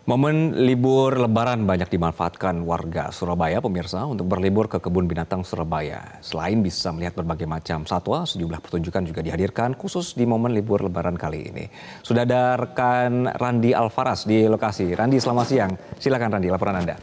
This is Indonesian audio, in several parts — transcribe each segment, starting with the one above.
Momen libur Lebaran banyak dimanfaatkan warga Surabaya, pemirsa, untuk berlibur ke Kebun Binatang Surabaya. Selain bisa melihat berbagai macam satwa, sejumlah pertunjukan juga dihadirkan khusus di momen libur Lebaran kali ini. Sudah ada rekan Randi Alfaras di lokasi. Randi, selamat siang. Silakan Randi, laporan Anda.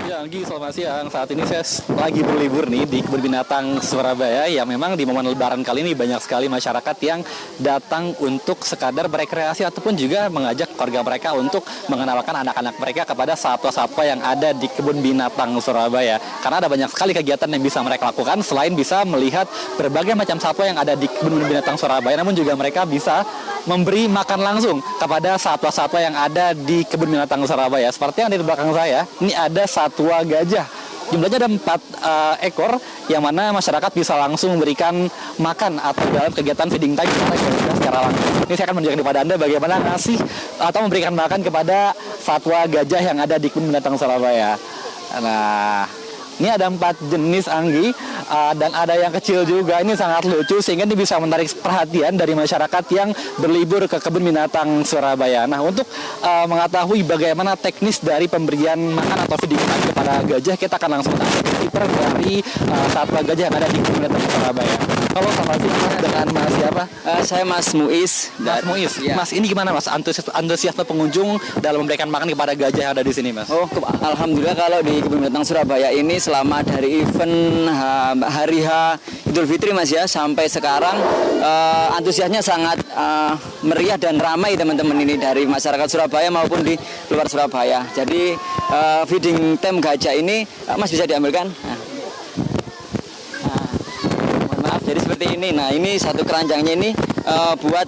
Ya, Anggi, selamat siang. Saat ini saya lagi berlibur nih di Kebun Binatang Surabaya. Ya, memang di momen Lebaran kali ini banyak sekali masyarakat yang datang untuk sekadar berekreasi ataupun juga mengajak keluarga mereka untuk mengenalkan anak-anak mereka kepada satwa-satwa yang ada di Kebun Binatang Surabaya. Karena ada banyak sekali kegiatan yang bisa mereka lakukan selain bisa melihat berbagai macam satwa yang ada di Kebun Binatang Surabaya, namun juga mereka bisa memberi makan langsung kepada satwa-satwa yang ada di Kebun Binatang Surabaya. Seperti yang ada di belakang saya, ini ada satwa gajah. Jumlahnya ada 4 ekor, yang mana masyarakat bisa langsung memberikan makan atau dalam kegiatan feeding time secara langsung. Ini saya akan menunjukkan kepada Anda bagaimana ngasih atau memberikan makan kepada satwa gajah yang ada di Kebun Binatang Surabaya. Nah, ini ada 4 jenis, Anggi, dan ada yang kecil juga. Ini sangat lucu sehingga ini bisa menarik perhatian dari masyarakat yang berlibur ke Kebun Binatang Surabaya. Nah, untuk mengetahui bagaimana teknis dari pemberian makan atau feeding time kepada gajah, kita akan langsung tanya keeper dari satwa gajah yang ada di Kebun Binatang Surabaya. Halo, selamat siang, dengan Mas siapa? Saya Mas Muiz. Mas Muiz. Ya. Mas, ini gimana Mas antusiasme pengunjung dalam memberikan makan kepada gajah yang ada di sini, Mas? Alhamdulillah kalau di Kebun Binatang Surabaya ini selama dari event Hari H Idul Fitri, Mas, ya, sampai sekarang antusiasnya sangat meriah dan ramai teman-teman ini dari masyarakat Surabaya maupun di luar Surabaya. Jadi feeding time gajah ini, Mas, bisa diambilkan. Mohon maaf, jadi seperti ini. Nah, ini satu keranjangnya ini buat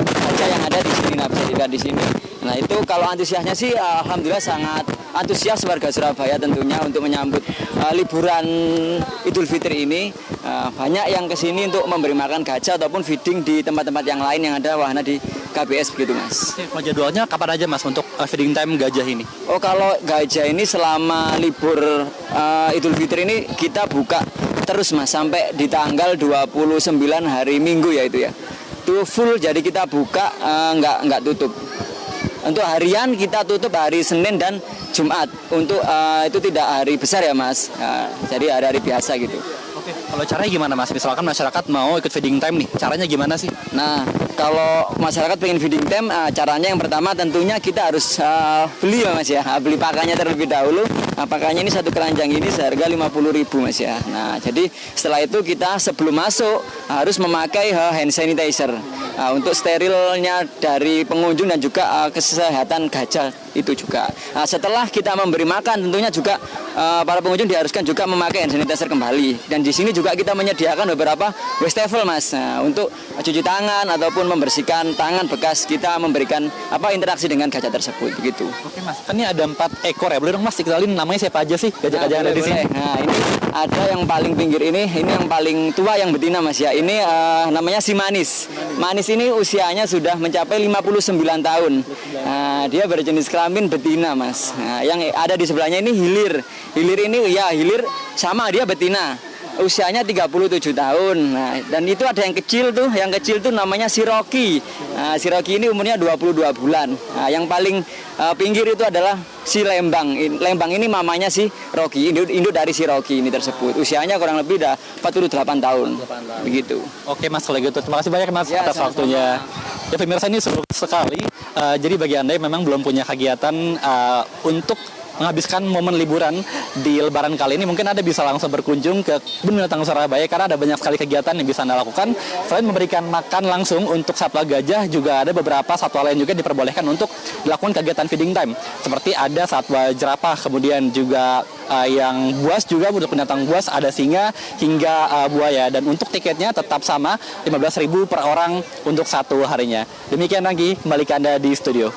gajah yang ada di sini. Nah, bisa dilihat di sini. Nah, itu kalau antusiasnya sih alhamdulillah sangat antusias warga Surabaya tentunya untuk menyambut liburan Idul Fitri ini. Banyak yang kesini untuk memberi makan gajah ataupun feeding di tempat-tempat yang lain yang ada wahana di KBS begitu, Mas. Jadwalnya kapan aja, Mas, untuk feeding time gajah ini? Oh, kalau gajah ini selama libur Idul Fitri ini kita buka terus, Mas, sampai di tanggal 29 hari Minggu ya itu ya. Itu full, jadi kita buka nggak tutup. Untuk harian kita tutup hari Senin dan Jumat. Untuk itu tidak hari besar ya, Mas. Jadi hari-hari biasa gitu. Oke, kalau caranya gimana, Mas? Misalkan masyarakat mau ikut feeding time nih, caranya gimana sih? Nah, kalau masyarakat pengen feeding time, caranya yang pertama tentunya kita harus beli ya, Mas, ya. Beli pakannya terlebih dahulu. Pakannya ini satu keranjang ini seharga 50.000, Mas, ya. Nah, jadi setelah itu kita sebelum masuk harus memakai hand sanitizer untuk sterilnya dari pengunjung dan juga kesehatan gajah itu juga. Nah, setelah kita memberi makan tentunya juga para pengunjung diharuskan juga memakai hand sanitizer kembali. Dan di sini juga kita menyediakan beberapa wastafel, Mas, untuk cuci tangan ataupun membersihkan tangan bekas kita memberikan interaksi dengan gajah tersebut begitu. Oke, Mas, kan ini ada 4 ekor ya. Boleh dong, Mas, dikenalin namanya siapa aja sih gajah-gajah yang ada di sini? Nah, ini ada yang paling pinggir ini yang paling tua yang betina, Mas, ya. Ini namanya si Manis. Manis ini usianya sudah mencapai 59 tahun. Nah, dia berjenis kelamin betina, Mas. Nah, yang ada di sebelahnya ini Hilir. Hilir ini ya sama dia betina. Usianya 37 tahun. Nah, dan itu ada yang kecil tuh namanya si Rocky. Nah, si Rocky ini umurnya 22 bulan. Nah, yang paling pinggir itu adalah si Lembang. Lembang ini mamanya si Rocky, induk dari si Rocky ini tersebut. Usianya kurang lebih udah 48 tahun. Begitu. Oke, Mas, kalau gitu terima kasih banyak, Mas, Ya, atas waktunya. Ya, pemirsa, ini seru sekali. Jadi bagi Anda yang memang belum punya kegiatan untuk menghabiskan momen liburan di Lebaran kali ini, mungkin Anda bisa langsung berkunjung ke Kebun Binatang Surabaya karena ada banyak sekali kegiatan yang bisa Anda lakukan. Selain memberikan makan langsung untuk satwa gajah, juga ada beberapa satwa lain juga diperbolehkan untuk dilakukan kegiatan feeding time. Seperti ada satwa jerapah, kemudian juga yang buas juga, untuk binatang buas ada singa hingga buaya. Dan untuk tiketnya tetap sama 15.000 per orang untuk satu harinya. Demikian lagi, kembali ke Anda di studio.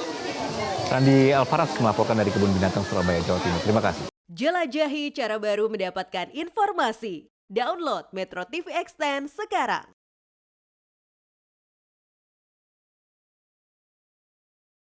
Randi Alfaras melaporkan dari Kebun Binatang Surabaya, Jawa Timur. Terima kasih. Jelajahi cara baru mendapatkan informasi. Download Metro TV Extend sekarang.